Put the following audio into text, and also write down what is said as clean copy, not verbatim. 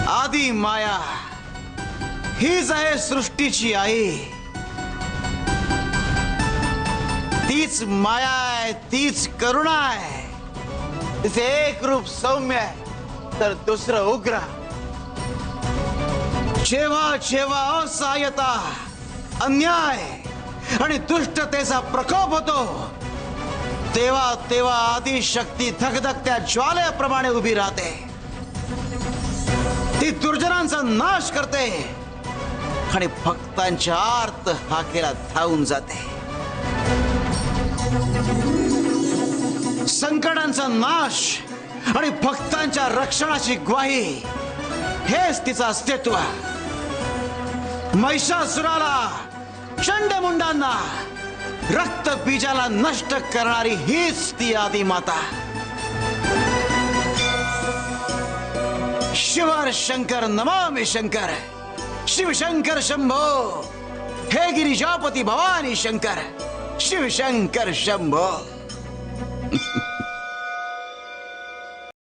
आदि माया हीच आहे सृष्टीची आई। तीच माया आहे, तीच करुणा आहे। तिचे एक रूप सौम्य आहे तर दुसरं उग्र। जेव्हा जेव्हा असहाय्यता, अन्याय आणि दुष्टतेचा प्रकोप होतो तेव्हा तेव्हा आदिशक्ती धगधगत्या ज्वालेप्रमाणे उभी राहते। ती दुर्जनांचा नाश करते आणि भक्तांच्या आर्त हाकेला धावून जाते। संकटांचा नाश आणि भक्तांच्या रक्षणाची ग्वाही हेच तिचं अस्तित्व। महिषासुराला, चंडमुंडांना, रक्तबीजाला नष्ट करणारी हीच ती आदिमाता। शिवर शंकर नमामि शंकर, शिव शंकर शंभो, हे गिरिजापति भवानी शंकर, शिव शंकर शंभो।